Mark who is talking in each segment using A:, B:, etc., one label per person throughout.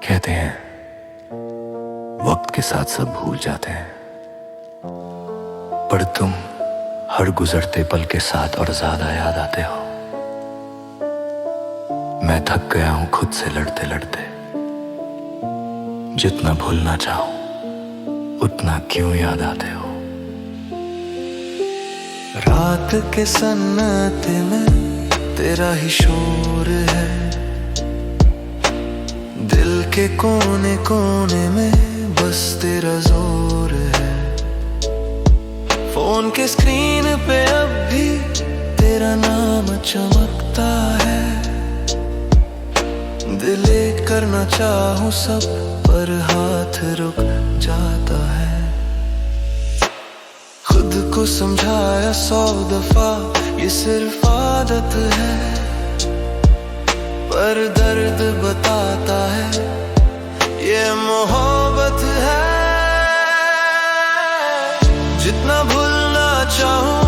A: कहते हैं वक्त के साथ सब भूल जाते हैं, पर तुम हर गुजरते पल के साथ और ज्यादा याद आते हो। मैं थक गया हूं खुद से लड़ते लड़ते, जितना भूलना चाहूं उतना क्यों याद आते हो।
B: रात के सन्नाटे में तेरा ही शोर है, दिल के कोने कोने में बस तेरा जोर है। फोन के स्क्रीन पे अब भी तेरा नाम चमकता है। दिल करना चाहूं सब पर हाथ रुक जाता है। खुद को समझाया 100 दफा ये सिर्फ आदत है, पर दर्द बताता है ये मोहब्बत है। जितना भूलना चाहूं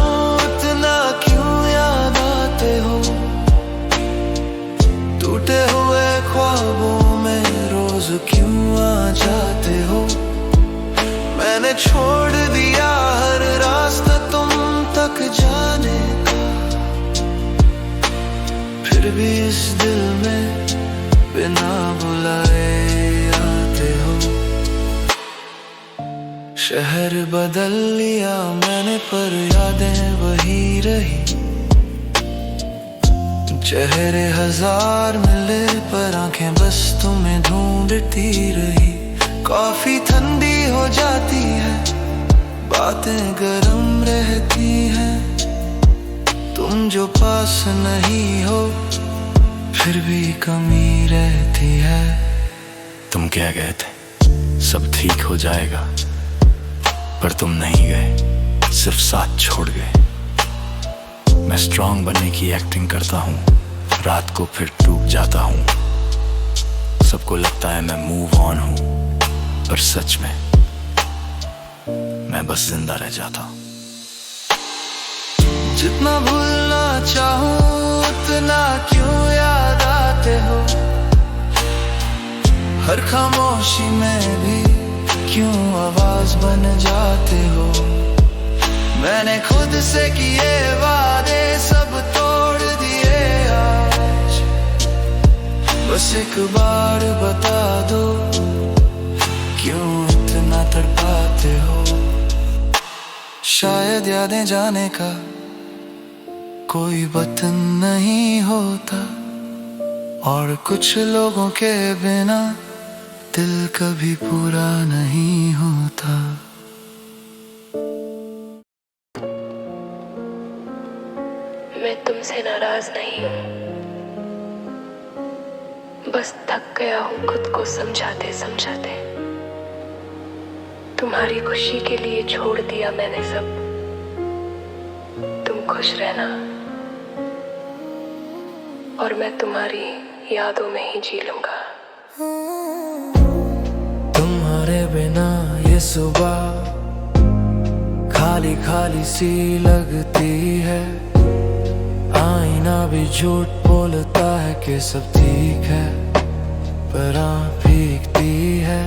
B: उतना क्यों याद आते हो। टूटे हुए ख्वाबों में रोज क्यों आ जाते हो। मैंने छोड़ दिया हर रास्ता तुम तक जाने का, फिर भी इस दिल में बिना बुलाए आते हो। शहर बदल लिया मैंने पर यादें वही रही। चेहरे हजार मिले पर आंखें बस तुम्हें ढूंढती रही। कॉफी ठंडी हो जाती है, बातें गरम रहती हैं। तुम जो पास नहीं हो फिर भी कमी रहती है।
A: तुम क्या गए थे सब ठीक हो जाएगा, पर तुम नहीं गए, सिर्फ साथ छोड़ गए। मैं स्ट्रांग बनने की एक्टिंग करता हूँ, रात को फिर टूट जाता हूँ। सबको लगता है मैं मूव ऑन हूँ, पर सच में मैं बस जिंदा रह जाता हूँ।
B: जितना भूलना चाहूं उतना क्यों याद आते हो। हर खामोशी में भी क्यों आवाज बन जाते हो। मैंने खुद से किए वादे सब तोड़ दिए आज। बस एक बार बता दो क्यों इतना तड़पाते हो। शायद यादें जाने का कोई वतन नहीं होता, और कुछ लोगों के बिना दिल कभी पूरा नहीं होता।
C: मैं तुमसे नाराज नहीं हूँ, बस थक गया हूँ खुद को समझाते समझाते। तुम्हारी खुशी के लिए छोड़ दिया मैंने सब, तुम खुश रहना और मैं तुम्हारी यादों में ही जी लूंगा।
B: तुम्हारे बिना ये सुबह खाली खाली सी लगती है। आईना भी झूठ बोलता है कि सब ठीक है, पर आँख भीगती है।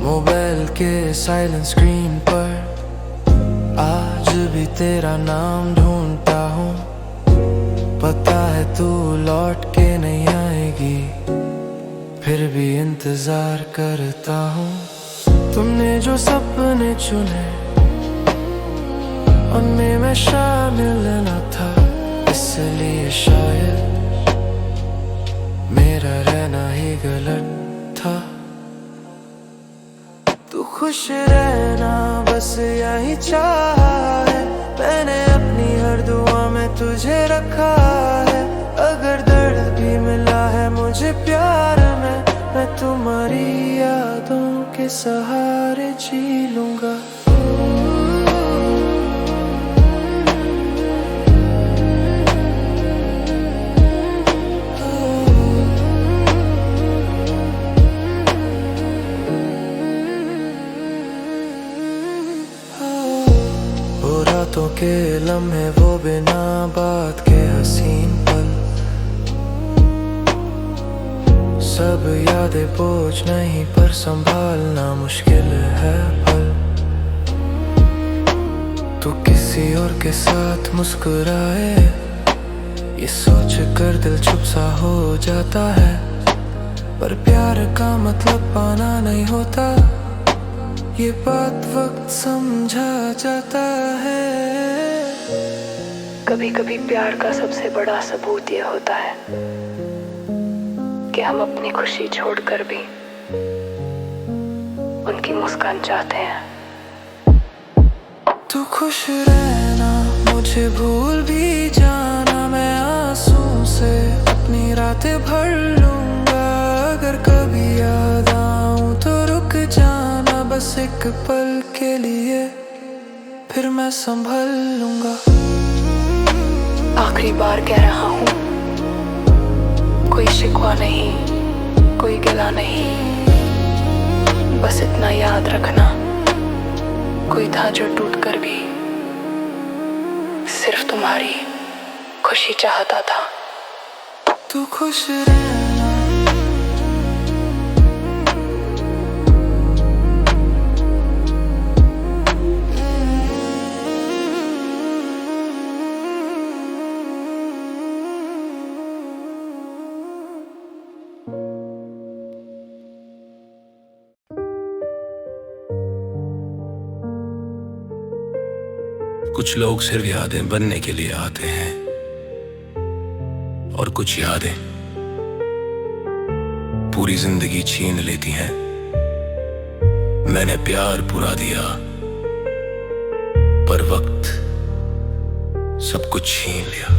B: मोबाइल के साइलेंट स्क्रीन पर आज भी तेरा नाम ढूंढता हूँ। पता है तू लौट के नहीं आएगी, फिर भी इंतजार करता हूँ। तुमने जो सपने चुने उनमें मैं शामिल न था, इसलिए शायद मेरा रहना ही गलत था। तू खुश रहना बस यही चाहा है, मैंने अपनी हर दुआ में तुझे रखा है। अगर दर्द भी मिला है मुझे प्यार में, मैं तुम्हारी यादों के सहारे जी लूंगा। रातों के लम्हे वो बिना बात के हसीन पल, वादे बोझ नहीं, पर संभालना मुश्किल है पल। तू किसी और के साथ मुस्कुराए, ये सोच कर दिल चुप सा हो जाता है। पर प्यार का मतलब पाना नहीं होता, ये बात वक्त समझा जाता है।
C: कभी कभी प्यार का सबसे बड़ा सबूत ये होता है कि हम अपनी खुशी छोड़कर भी उनकी मुस्कान चाहते हैं।
B: तू खुश रहना, मुझे भूल भी जाना, मैं आंसू से अपनी रातें भर लूंगा। अगर कभी याद आऊं तो रुक जाना, बस एक पल के लिए, फिर मैं संभल लूंगा।
C: आखिरी बार कह रहा हूँ, कोई शिकवा नहीं, कोई गिला नहीं, बस इतना याद रखना, कोई था जो टूट कर भी सिर्फ तुम्हारी खुशी चाहता था।
B: तू खुश रहना।
A: कुछ लोग सिर्फ यादें बनने के लिए आते हैं, और कुछ यादें पूरी जिंदगी छीन लेती हैं। मैंने प्यार पूरा दिया, पर वक्त सब कुछ छीन लिया।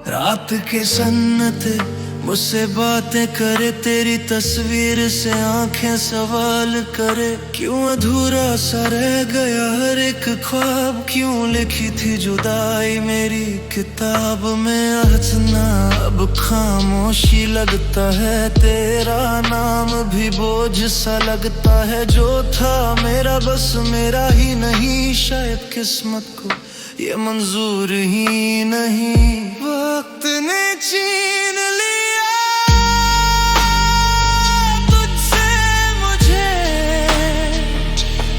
A: रात के सन्नते मुझसे बातें करे, तेरी तस्वीर से आंखें सवाल करे। क्यों अधूरा सा रह गया हर एक ख्वाब, क्यों लिखी थी जुदाई मेरी किताब में। हंसना अब खामोशी लगता है, तेरा नाम भी बोझ सा लगता है। जो था मेरा बस मेरा ही नहीं, शायद किस्मत को ये मंजूर ही नहीं। वक्त ने छीन लिया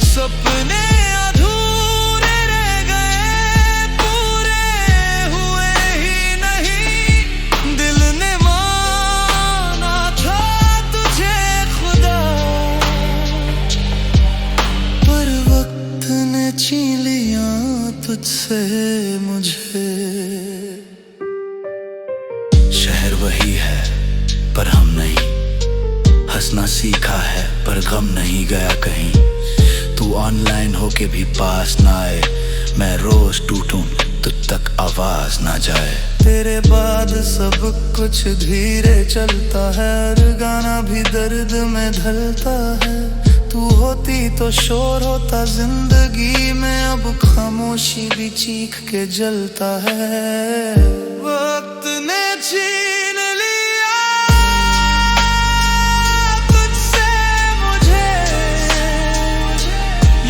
A: सपने, अधूरे रह गए, पूरे हुए ही नहीं। दिल ने माना था तुझे खुदा, पर वक्त ने छीन लिया तुझसे मुझे। शहर वही है पर हम नहीं, हंसना सीखा है पर गम नहीं गया कहीं। तू ऑनलाइन होके भी पास ना आए, मैं रोज टूटूं तुझ तक आवाज ना जाए। तेरे बाद सब कुछ धीरे चलता है, हर गाना भी दर्द में ढलता है। तू होती तो शोर होता जिंदगी में, अब खामोशी भी चीख के जलता है। वक्त ने छीन लिया तुझसे मुझे,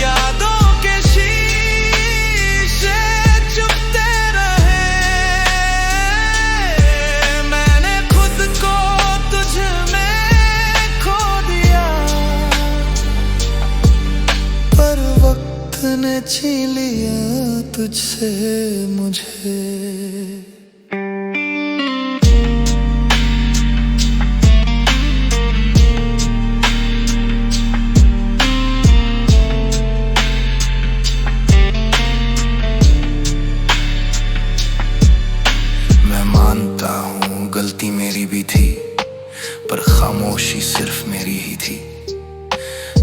A: यादों के शीशे चुभते रहे। मैंने खुद को तुझ में खो दिया, पर वक्त ने छीन लिया तुझसे मुझे। गलती मेरी भी थी, पर खामोशी सिर्फ मेरी ही थी।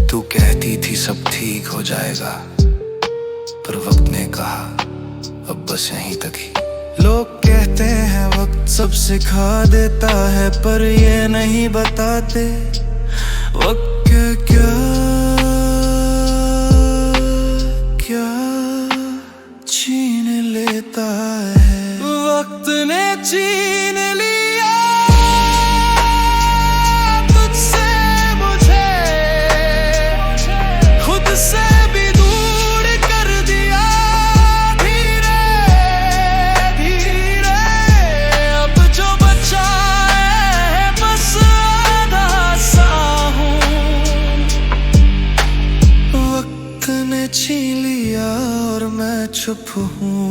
A: तू कहती थी सब ठीक हो जाएगा, पर वक्त ने कहा अब बस यहीं तक ही। लोग कहते हैं वक्त सब सिखा देता है, पर ये नहीं बताते वक्त क्या क्या छीन लेता है। वक्त ने छीन लिया तुझसे मुझे, खुद से भी दूर कर दिया धीरे धीरे।
B: लिया और मैं चुप हूँ।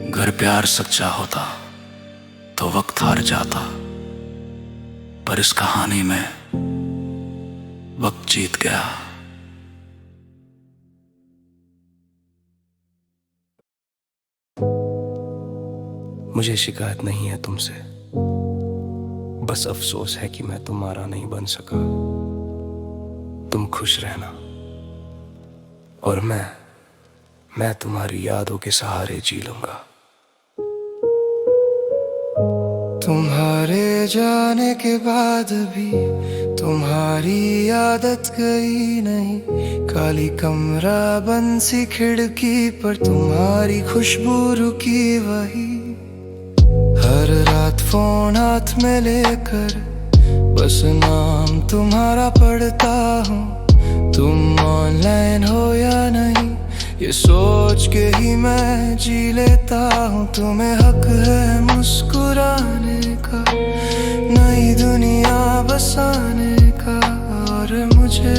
A: अगर प्यार सच्चा होता तो वक्त हार जाता, पर इस कहानी में वक्त जीत गया।
D: मुझे शिकायत नहीं है तुमसे, बस अफसोस है कि मैं तुम्हारा नहीं बन सका। तुम खुश रहना और मैं तुम्हारी यादों के सहारे जी लूंगा।
B: तुम्हारे जाने के बाद भी तुम्हारी आदत गई नहीं। काली कमरा बंद सी खिड़की पर तुम्हारी खुशबू रुकी वही। हर रात फोन हाथ में लेकर बस नाम तुम्हारा पढ़ता हूँ। तुम ऑनलाइन हो या नहीं ये सोच के ही मैं जी लेता हूँ। तुम्हें हक है मुस्कुराने का, नई दुनिया बसाने का, और मुझे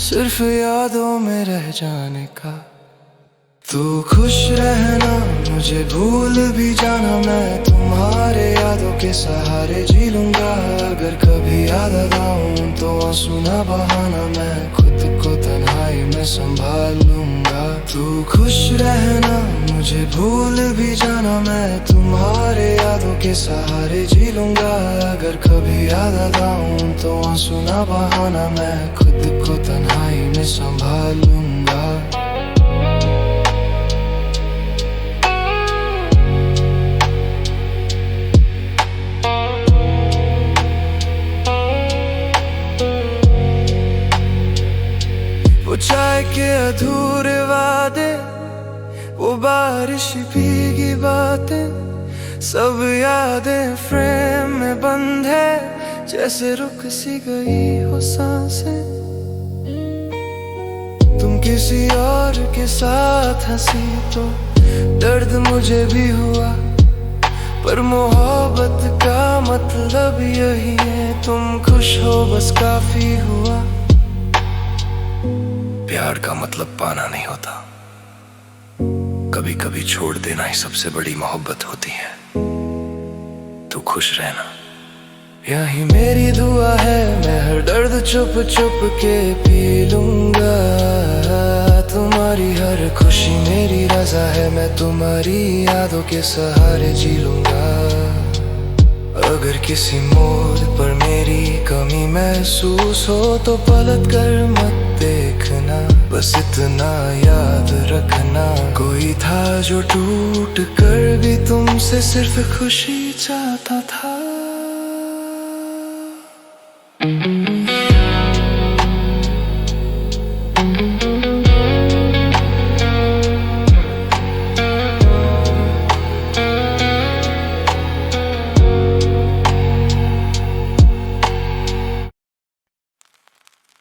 B: सिर्फ यादों में रह जाने का। तू खुश रहना, मुझे भूल भी जाना, मैं तुम्हारे यादों के सहारे जी लूंगा। अगर कभी याद आऊं तो आंसू ना बहाना, मैं खुद को तन्हाई में संभाल लूंगा। तू खुश रहना, मुझे भूल भी जाना, मैं तुम्हारे यादों के सहारे जी लूंगा। अगर कभी याद आऊं तो आंसू ना बहाना, मैं खुद को तन्हाई में संभाल लूंगा। चाय के अधूरे वादे, वो बारिश भीगी बातें, सब यादें फ्रेम में बंद है, जैसे रुक सी गई हो सांसें। तुम किसी और के साथ हंसी तो दर्द मुझे भी हुआ, पर मोहब्बत का मतलब यही है, तुम खुश हो बस काफी हुआ।
D: प्यार का मतलब पाना नहीं होता, कभी कभी छोड़ देना ही सबसे बड़ी मोहब्बत होती है। तू खुश रहना,
B: यही मेरी दुआ है, मैं हर दर्द चुप चुप के पी लूंगा। तुम्हारी हर खुशी मेरी रजा है, मैं तुम्हारी यादों के सहारे जी लूंगा। अगर किसी मोड़ पर मेरी कमी महसूस हो तो पलट कर मत देखना, बस इतना याद रखना, कोई था जो टूट कर भी तुमसे सिर्फ खुशी चाहता था।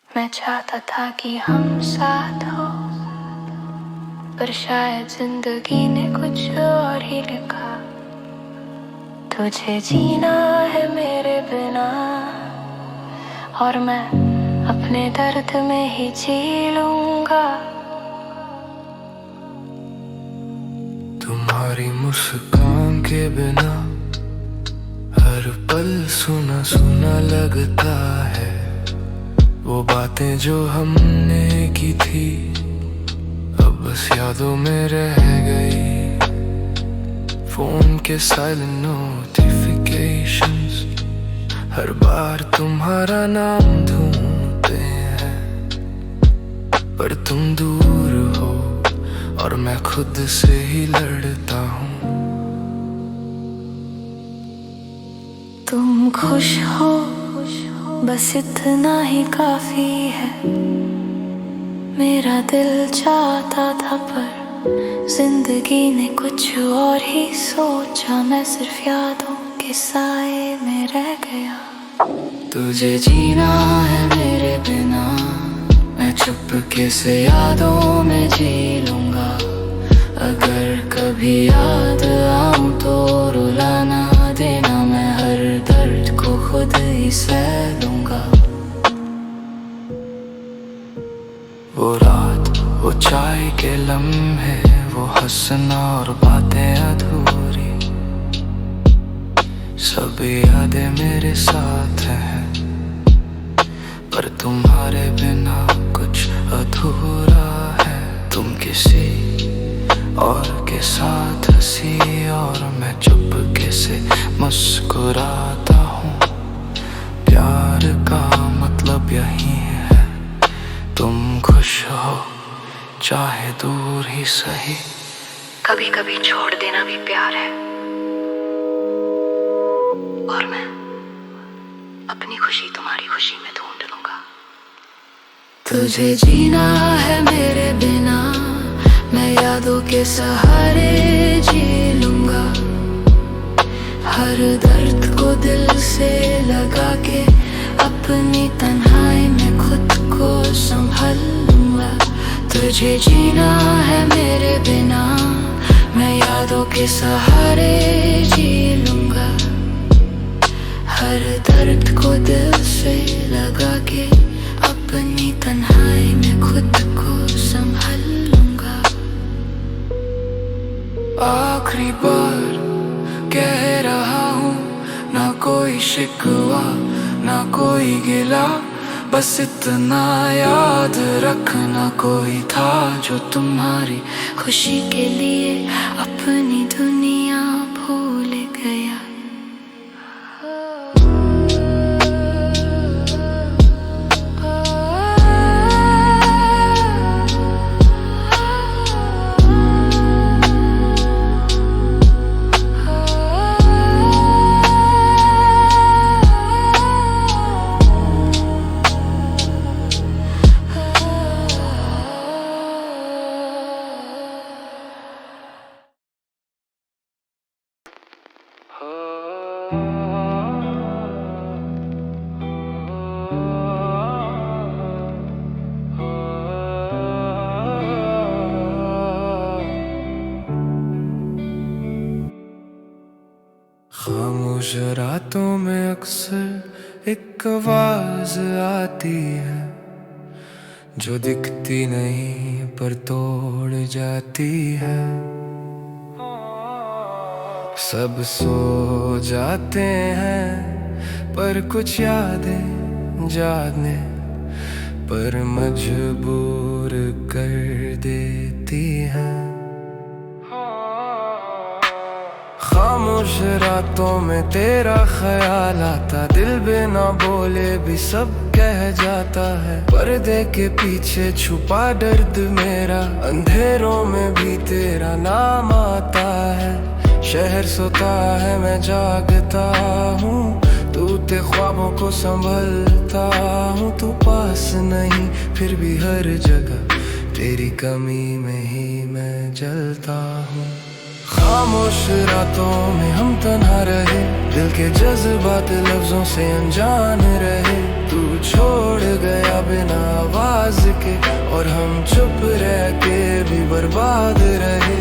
C: मैं चाहता था कि हम साथ हो, पर शायद जिंदगी ने कुछ और ही लिखा। तुझे जीना है मेरे बिना, और मैं अपने दर्द में ही जी लूंगा।
B: तुम्हारी मुस्कान के बिना हर पल सुना सुना लगता है, वो बातें जो हमने की थी अब बस यादों में रह गई। फोन के साइलेंट नोटिफिकेशंस हर बार तुम्हारा नाम ढूंढते हैं, पर तुम दूर हो और मैं खुद से ही लड़ता हूँ।
C: तुम खुश हो बस इतना ही काफी है, मेरा दिल चाहता था पर जिंदगी ने कुछ और ही सोचा। मैं सिर्फ यादों के साए में रह गया।
B: तुझे जीना है मेरे बिना, मैं चुपके से यादों में जी लूंगा। अगर कभी याद आऊं तो रुलाना देना, मैं हर दर्द को खुद ही सह लूंगा। वो रात, वो चाय के लम्हे, वो हंसना और बातें अधूरी, सब यादें मेरे साथ हैं, पर तुम्हारे बिना कुछ अधूरा है। तुम किसी और के साथ हंसी और मैं चुपके से मुस्कुराता हूँ। प्यार का मतलब यही है, तुम खुश हो चाहे दूर ही सही।
C: कभी कभी छोड़ देना भी प्यार है, और मैं अपनी खुशी तुम्हारी खुशी में ढूंढ लूंगा।
B: तुझे जीना है मेरे बिना, मैं यादों के सहारे जी लूंगा। हर दर्द को दिल से लगा के अपनी तन्हाई में खुद को संभाल लूंगा। तुझे जीना है मेरे बिना, मैं यादों के सहारे जी लूंगा। हर दर्द को दिल से लगा के अपनी तन्हाई में खुद को संभाल लूंगा। आखिरी बार कह रहा हूँ, ना कोई शिकवा ना कोई गिला, बस इतना याद रखना कोई था जो तुम्हारी खुशी के लिए अपनी दुनिया भूल गया। खामोश रातों में अक्सर एक आवाज आती है, जो दिखती नहीं पर तोड़ जाती है। सब सो जाते हैं पर कुछ यादें जागने पर मजबूर कर देती हैं। खामोश रातों में तेरा ख्याल आता, दिल बिना बोले भी सब कह जाता है। पर्दे के पीछे छुपा दर्द मेरा, अंधेरों में भी तेरा नाम आता है। शहर सोता है मैं जागता हूँ, टूटे ख्वाबों को संभलता हूँ। तू पास नहीं फिर भी हर जगह तेरी कमी में ही मैं जलता हूँ। खामोश रातों में हम तन्हा रहे, दिल के जज्बात लफ्जों से अनजान रहे। तू छोड़ गया बिना आवाज के, और हम चुप रह के भी बर्बाद रहे।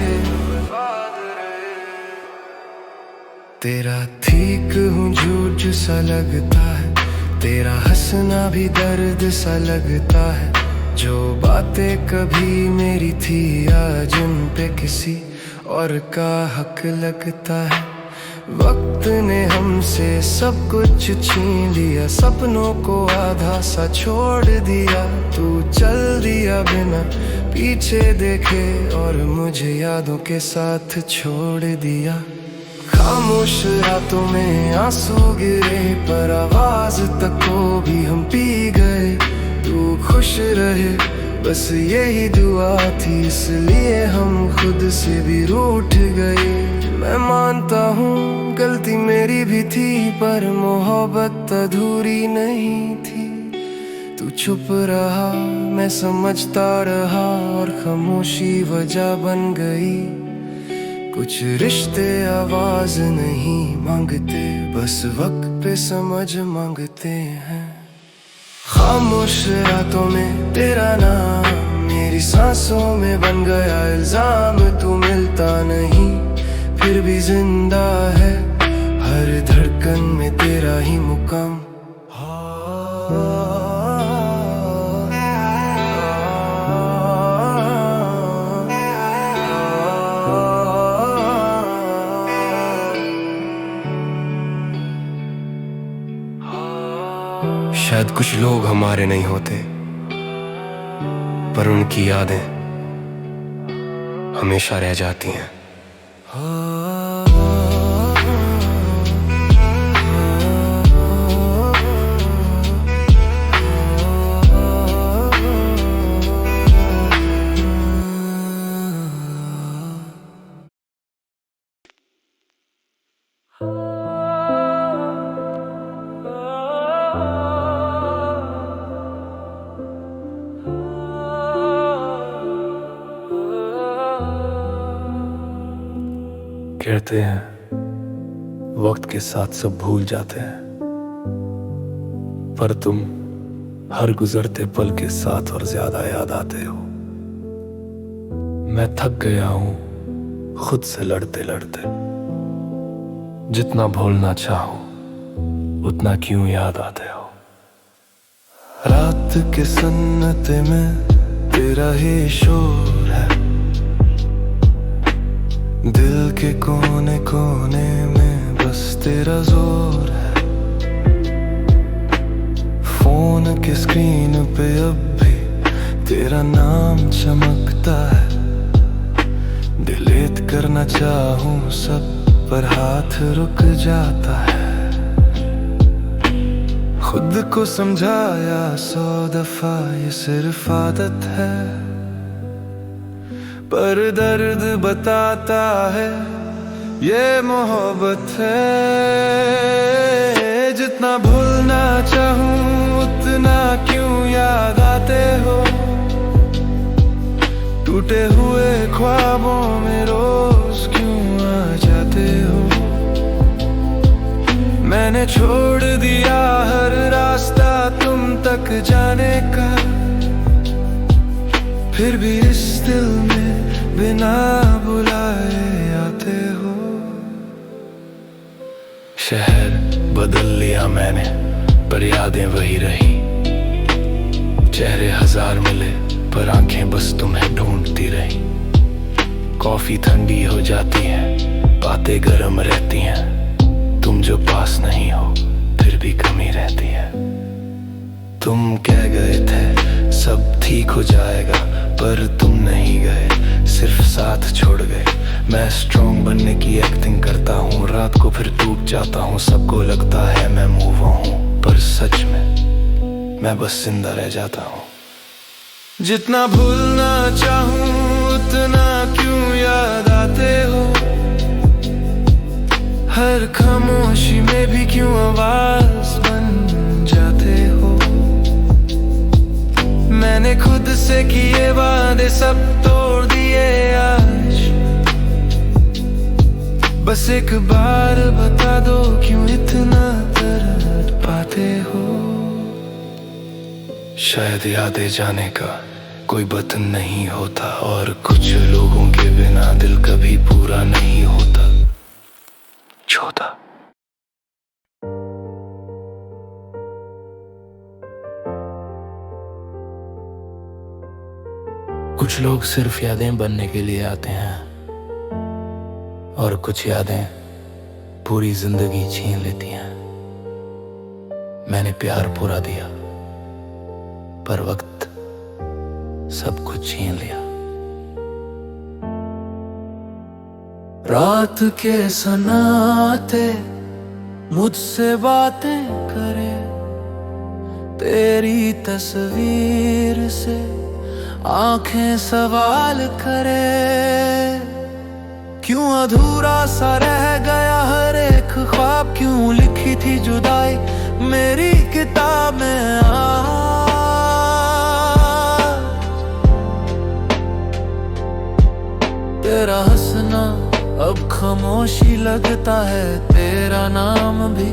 B: तेरा ठीक हूँ झूठ सा लगता है, तेरा हंसना भी दर्द सा लगता है। जो बातें कभी मेरी थी आज उन पे किसी और का हक लगता है। वक्त ने हमसे सब कुछ छीन लिया, सपनों को आधा सा छोड़ दिया। तू चल दिया बिना पीछे देखे, और मुझे यादों के साथ छोड़ दिया। खामोश रातों में आंसू गिरे पर आवाज तक को भी हम पी गए। तू खुश रहे बस यही दुआ थी, इसलिए हम खुद से भी रूठ गए। मैं मानता हूँ गलती मेरी भी थी, पर मोहब्बत अधूरी नहीं थी। तू चुप रहा मैं समझता रहा, और खामोशी वजह बन गई। कुछ रिश्ते आवाज नहीं मांगते, बस वक्त पे समझ मांगते हैं। खामोश रातों में तेरा नाम मेरी सांसों में बन गया इल्जाम। तू मिलता नहीं फिर भी जिंदा है, हर धड़कन में तेरा ही मुकाम।
D: शायद कुछ लोग हमारे नहीं होते, पर उनकी यादें हमेशा रह जाती हैं।
A: कहते हैं वक्त के साथ सब भूल जाते हैं, पर तुम हर गुजरते पल के साथ और ज्यादा याद आते हो। मैं थक गया हूं खुद से लड़ते लड़ते, जितना भूलना चाहो उतना क्यों याद आते हो।
B: रात के सन्नाटे में तेरा ही शोर है, दिल के कोने कोने में बस तेरा जोर है। फोन के स्क्रीन पे अब भी तेरा नाम चमकता है। डिलीट करना चाहूं सब पर हाथ रुक जाता है। खुद को समझाया 100 दफा ये सिर्फ आदत है, पर दर्द बताता है ये मोहब्बत है। जितना भूलना चाहूं उतना क्यों याद आते हो। टूटे हुए ख्वाबों में रोज क्यों आ जाते हो। मैंने छोड़ दिया हर रास्ता तुम तक जाने का, फिर भी इस दिल में बिना बुलाए आते हो।
A: शहर बदल लिया मैंने पर यादें वही रही। चेहरे हजार मिले पर आंखें बस तुम्हें ढूंढती रही। कॉफी ठंडी हो जाती है, बातें गर्म रहती हैं। तुम जो पास नहीं हो फिर भी कमी रहती है। तुम कह गए थे सब ठीक हो जाएगा, पर तुम नहीं गए, सिर्फ साथ छोड़ गए। मैं स्ट्रॉन्ग बनने की एक्टिंग करता हूँ, रात को फिर टूट जाता हूँ। सबको लगता है मैं मूव ऑन हूँ, पर सच में मैं बस जिंदा रह जाता हूँ।
B: जितना भूलना चाहूं उतना क्यों याद आते हो। हर खामोशी में भी क्यों आवाज बन जाते हो। मैंने खुद से किए वादे सब तोड़ दिए आज। बस एक बार बता दो क्यों इतना दर्द पाते हो।
A: शायद यादें जाने का कोई बतन नहीं होता, और कुछ लोगों के बिना दिल कभी पूरा नहीं होता। छोटा कुछ लोग सिर्फ यादें बनने के लिए आते हैं, और कुछ यादें पूरी जिंदगी छीन लेती हैं। मैंने प्यार पूरा दिया, पर वक्त सब कुछ छीन लिया।
B: रात के सन्नाटे मुझसे बातें करे, तेरी तस्वीर से आंखें सवाल करे। क्यों अधूरा सा रह गया हर एक ख्वाब, क्यों लिखी थी जुदाई मेरी किताब में तेरा हंसना अब खामोशी लगता है तेरा नाम भी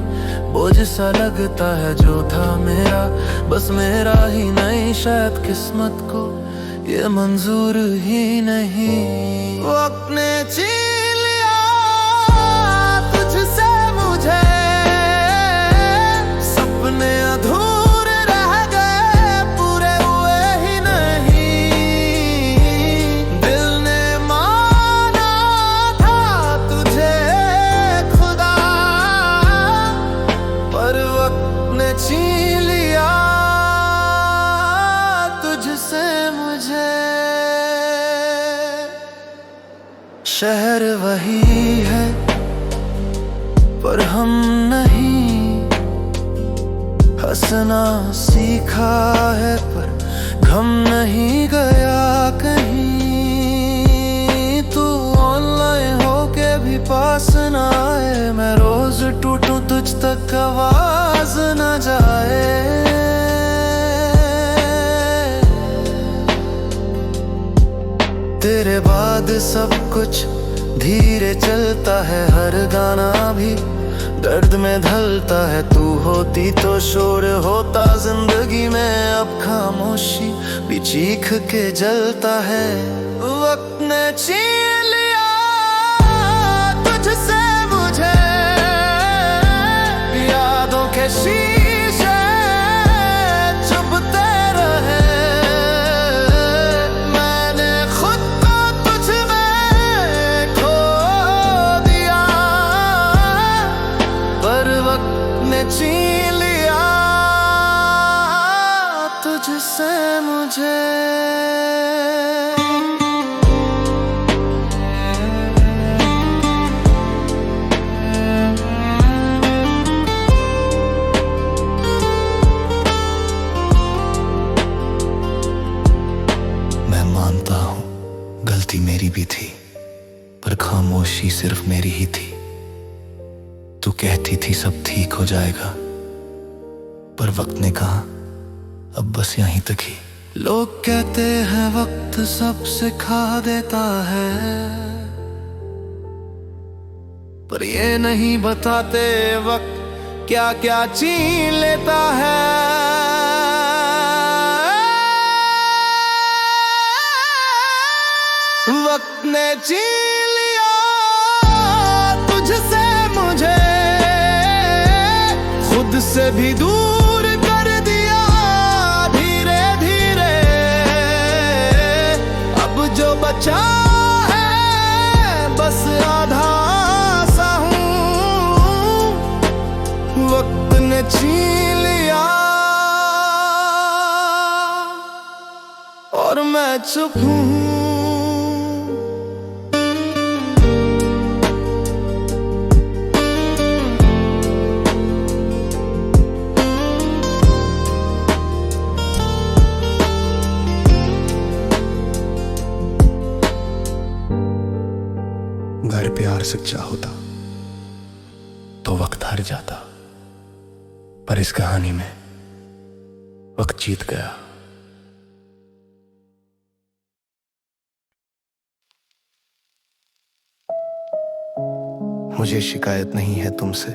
B: बोझ सा लगता है जो था मेरा, बस मेरा ही नहीं शायद किस्मत को ये मंजूर ही नहीं। वक्त ने छीन लिया तुझसे मुझे, सपने अधूरे रह गए पूरे हुए ही नहीं। दिल ने माना था तुझे खुदा, पर वक्त ने छीन लिया तुझसे मुझे। शहर वही है पर हम नहीं, हंसना सीखा है पर गम नहीं गया कहीं। तू ऑनलाइन होके भी पास ना आए, मैं रोज टूटूं तुझ तक आवाज न जाए। तेरे बाद सब कुछ धीरे चलता है, हर गाना भी दर्द में ढलता है। तू होती तो शोर होता जिंदगी में, अब खामोशी भी चीख के जलता है। वक्त ने छीन लिया तुझसे मुझे, यादों के शीशे चुभते रहे। मैंने खुद को तुझ में खो दिया, पर वक्त ने छीन लिया तुझसे मुझे।
A: गलती मेरी भी थी पर खामोशी सिर्फ मेरी ही थी। तू कहती थी सब ठीक हो जाएगा, पर वक्त ने कहा अब बस यहीं तक ही।
B: लोग कहते हैं वक्त सब सिखा देता है, पर ये नहीं बताते वक्त क्या क्या छीन लेता है। वक्त ने छीन लिया तुझसे मुझे, खुद से भी दूर कर दिया धीरे धीरे। अब जो बचा है बस आधा सा हूँ। वक्त ने छीन लिया और मैं चुप हूँ।
A: अगर प्यार सच्चा होता तो वक्त हार जाता, पर इस कहानी में वक्त जीत गया। मुझे शिकायत नहीं है तुमसे,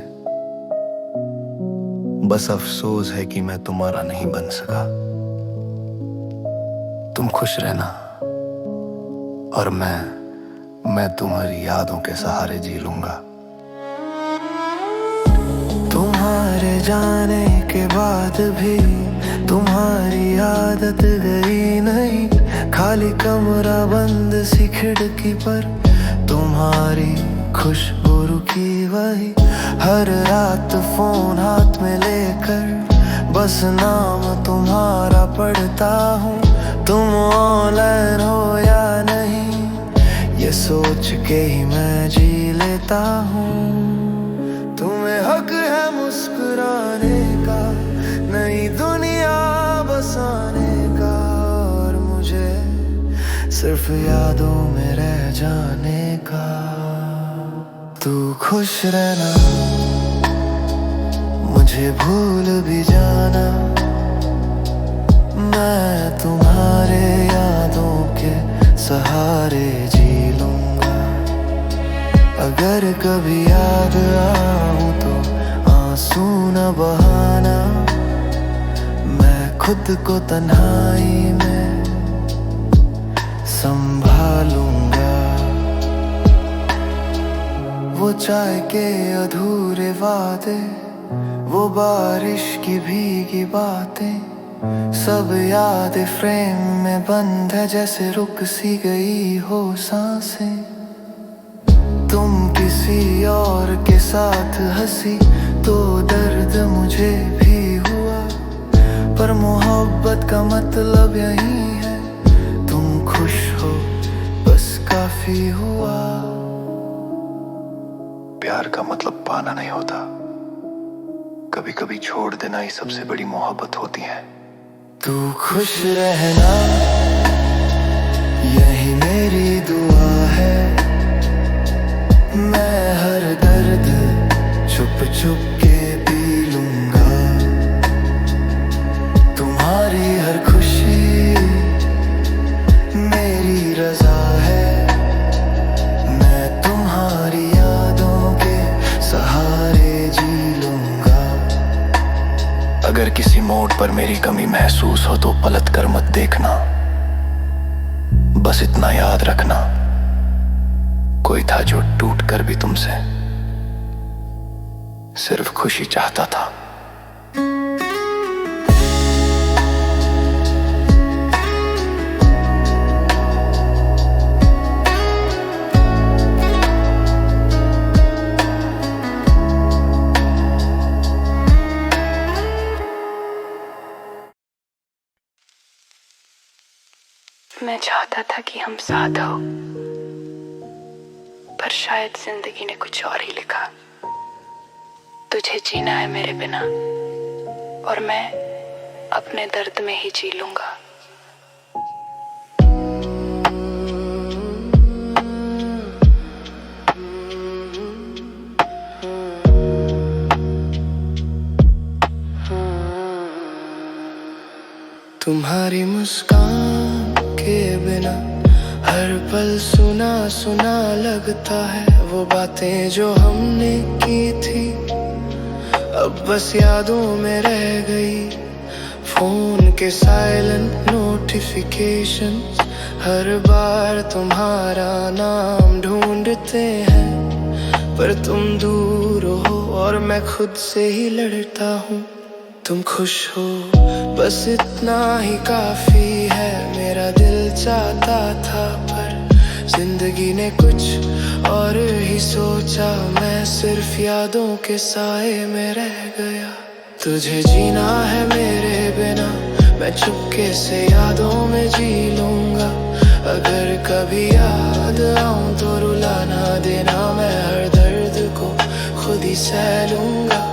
A: बस अफसोस है कि मैं तुम्हारा नहीं बन सका। तुम खुश रहना और मैं तुम्हारी यादों के सहारे जी लूंगा।
B: तुम्हारे जाने के बाद भी तुम्हारी आदत गई नहीं। खाली कमरा बंद सी खिड़की पर तुम्हारी खुशबू रुकी वही। हर रात फोन हाथ में लेकर बस नाम तुम्हारा पढ़ता हूँ। तुम ऑनलाइन हो या नहीं ये सोच के ही मैं जी लेता हूँ। तुम्हें हक है मुस्कुराने का, नई दुनिया बसाने का, और मुझे सिर्फ यादों में रह जाने का। तू खुश रहना, मुझे भूल भी जाना, मैं तुम्हारे यादों के सहारे जी लूंगा। अगर कभी याद आऊं तो आंसू न बहाना, मैं खुद को तन्हाई में संभालूंगा। वो चाय के अधूरे वादे, वो बारिश की भीगी बातें, सब यादें फ्रेम में बंद है जैसे रुक सी गई हो सांसें। तुम किसी और के साथ हंसी तो दर्द मुझे भी हुआ, पर मोहब्बत का मतलब यही है, तुम खुश हो बस काफी हुआ।
E: प्यार का मतलब पाना नहीं होता, कभी कभी छोड़ देना ही सबसे बड़ी मोहब्बत होती है।
B: तू खुश रहना यही मेरी दुआ है, मैं हर दर्द छुप छुप के पी लूंगा। तुम्हारी हर खुशी मेरी रजा है, मैं तुम्हारी यादों के सहारे जी लूंगा।
E: अगर किसी मोड़ पर मेरी कमी महसूस हो तो पलट कर मत देखना, बस इतना याद रखना, कोई था जो टूट कर भी तुमसे सिर्फ खुशी चाहता था।
C: मैं चाहता था कि हम साथ हो, पर शायद जिंदगी ने कुछ और ही लिखा। तुझे जीना है मेरे बिना, और मैं अपने दर्द में ही जी लूंगा।
B: तुम्हारी मुस्कान के बिना हर पल सुना सुना लगता है, वो बातें जो हमने की थी अब बस यादों में रह गई। फोन के साइलेंट नोटिफिकेशंस हर बार तुम्हारा नाम ढूंढते हैं, पर तुम दूर हो और मैं खुद से ही लड़ता हूँ। तुम खुश हो बस इतना ही काफी है, मेरा दिल चाहता था पर जिंदगी ने कुछ और ही सोचा, मैं सिर्फ यादों के साए में रह गया। तुझे जीना है मेरे बिना, मैं चुपके से यादों में जी लूंगा। अगर कभी याद आऊं तो रुला ना देना, मैं हर दर्द को खुद ही सह लूंगा।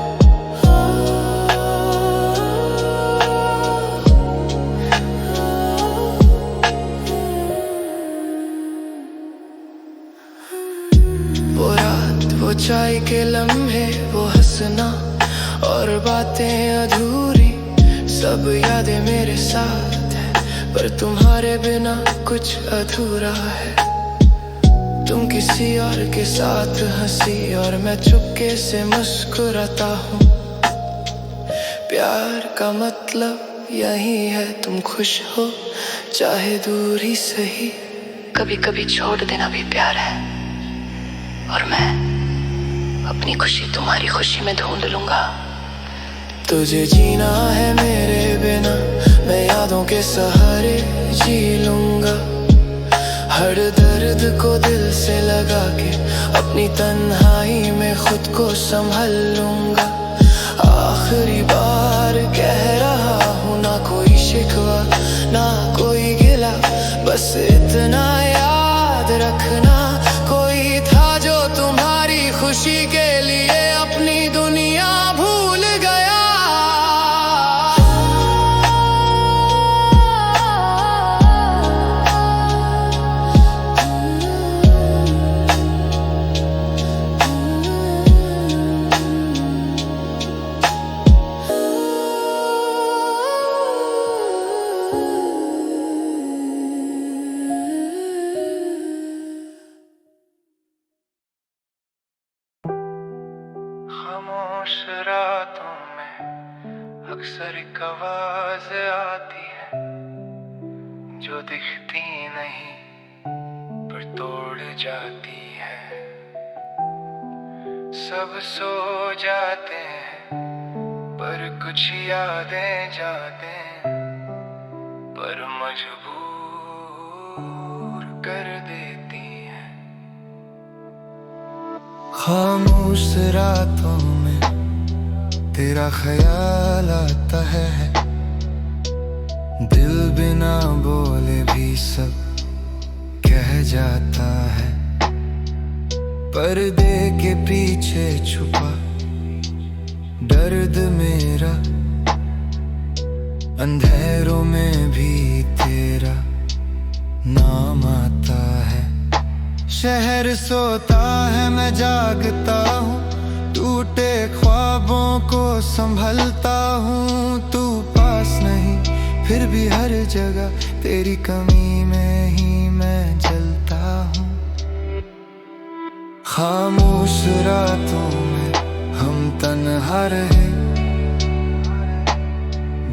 B: वो रात, वो चाय के लम्हे, वो हंसना और बातें अधूरी, सब यादें मेरे साथ है, पर तुम्हारे बिना कुछ अधूरा है। तुम किसी और के साथ हंसी और मैं चुपके से मुस्कुराता हूँ। प्यार का मतलब यही है, तुम खुश हो चाहे दूर ही सही।
C: कभी कभी छोड़ देना भी प्यार है, और मैं अपनी खुशी तुम्हारी खुशी में ढूंढ लूंगा।
B: तुझे जीना है मेरे बिना, मैं यादों के सहारे जी लूंगा। हर दर्द को दिल से लगा के अपनी तन्हाई में खुद को संभाल लूंगा। आखिरी बार कह रहा हूँ, ना कोई शिकवा ना कोई गिला, बस इतना याद रखना, कोई था जो तुम्हारी खुशी के लिए अपनी दुनिया भूल गया। अक्सर एक आवाज आती है जो दिखती नहीं पर तोड़ जाती है। सब सो जाते हैं पर कुछ यादें जाते हैं, पर मजबूर कर देती हैं। खामोश रातों में तेरा ख्याल आता है, दिल बिना बोले भी सब कह जाता है। पर्दे के पीछे छुपा दर्द मेरा, अंधेरों में भी तेरा नाम आता है। शहर सोता है मैं जागता हूँ, टूटे ख्वाबों को संभलता हूँ। तू पास नहीं फिर भी हर जगह तेरी कमी में ही मैं जलता हूँ। खामोश रातों में हम तन्हा रहे,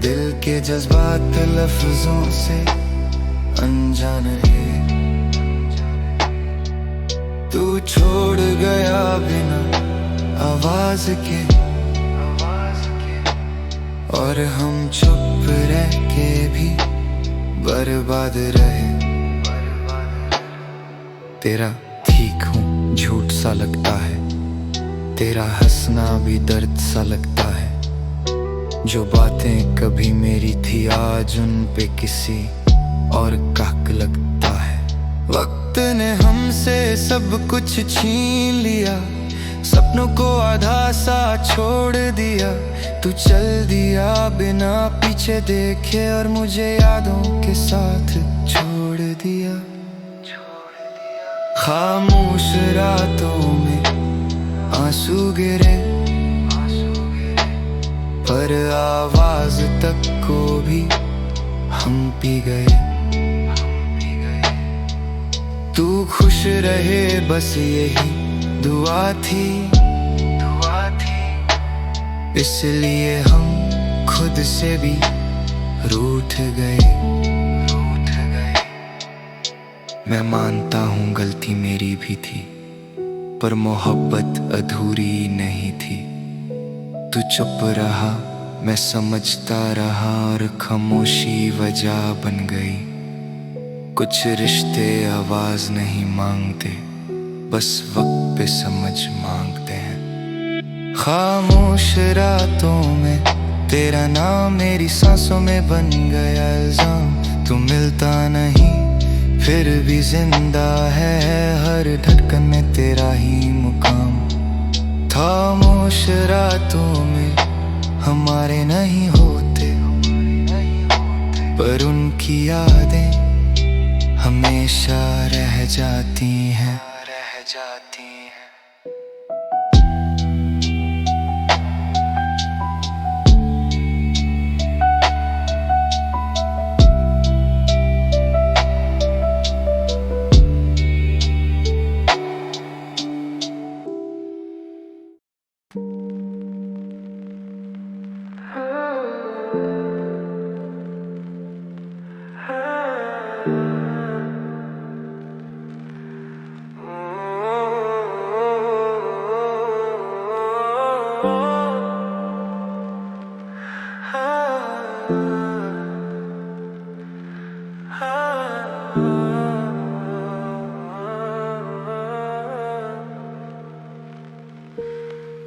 B: दिल के जज्बात लफ्जों से अनजान है। तू छोड़ गया बिना आवाज के, और हम चुप रह के भी बर्बाद रहे। तेरा ठीक हूँ झूठ सा लगता है, तेरा हंसना भी दर्द सा लगता है। जो बातें कभी मेरी थी आज उन पे किसी और का हक लगता है। वक्त ने हमसे सब कुछ छीन लिया, सपनों को आधा सा छोड़ दिया। तू चल दिया बिना पीछे देखे और मुझे यादों के साथ छोड़ दिया। खामोश रातों में आंसू गिरे, पर आवाज तक को भी हम पी गए। तू खुश रहे बस यही दुआ थी, इसलिए हम खुद से भी रूठ गए। मैं मानता हूँ गलती मेरी भी थी, पर मोहब्बत अधूरी नहीं थी। तू चुप रहा मैं समझता रहा और खामोशी वजह बन गई। कुछ रिश्ते आवाज नहीं मांगते, बस वक्त पे समझ मांगते हैं। खामोश रातों में तेरा नाम मेरी सांसों में बन गया इल्जाम। तू मिलता नहीं फिर भी जिंदा है, हर धड़कन में तेरा ही मुकाम। खामोश रातों में हमारे नहीं होते, पर उनकी यादें हमेशा रह जाती हैं।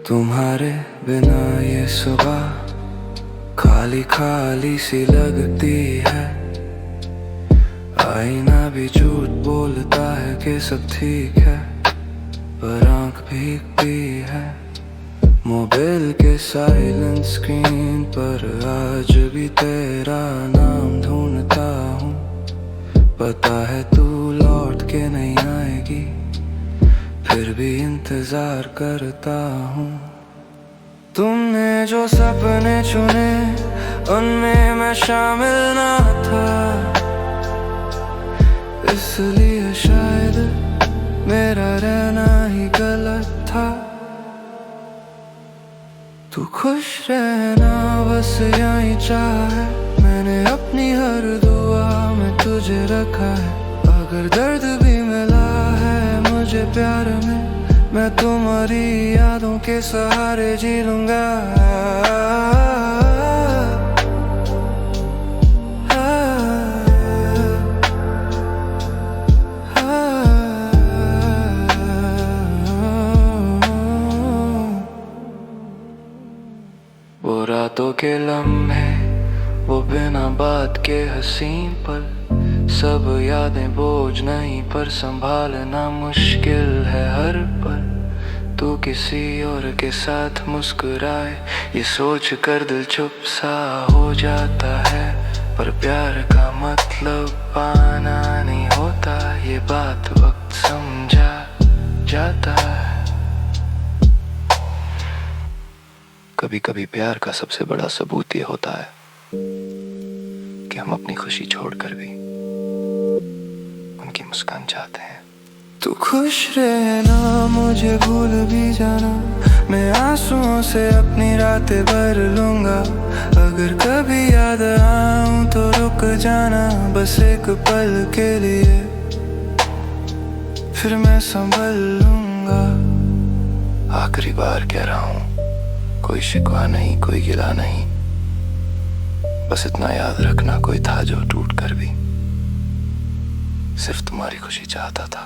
B: तुम्हारे बिना ये सुबह खाली खाली सी लगती है। आईना भी झूठ बोलता है कि सब ठीक है, पर आंख भीगती है। मोबाइल के साइलेंट स्क्रीन पर आज भी तेरा नाम ढूंढता हूँ। पता है तू लौट के नहीं आएगी, फिर भी इंतजार करता हूँ। तुमने जो सपने चुने उनमें मैं शामिल ना था, इसलिए शायद मेरा रहना ही गलत था। तू खुश रहना बस यही चाहा है मैंने अपनी हर दुआ में तुझे रखा है। अगर दर्द भी मिला है मुझे प्यार में मैं तुम्हारी यादों के सहारे जी लूंगा। वो रातों के लम्हे वो बिना बात के हसीन पल सब यादें बोझ नहीं पर संभालना मुश्किल है हर पल। तू किसी और के साथ मुस्कुराए ये सोच कर दिल चुप सा हो जाता है। पर प्यार का मतलब पाना नहीं होता ये बात वक्त समझा जाता है।
E: कभी कभी प्यार का सबसे बड़ा सबूत ये होता है कि हम अपनी खुशी छोड़कर भी उनकी मुस्कान चाहते हैं।
B: तू खुश रहना मुझे भूल भी जाना मैं आंसुओं से अपनी रातें भर लूंगा। अगर कभी याद आऊं तो रुक जाना बस एक पल के लिए फिर मैं संभल लूंगा।
E: आखिरी बार कह रहा हूं कोई शिकवा नहीं कोई गिला नहीं बस इतना याद रखना कोई था जो टूट कर भी सिर्फ तुम्हारी खुशी चाहता था।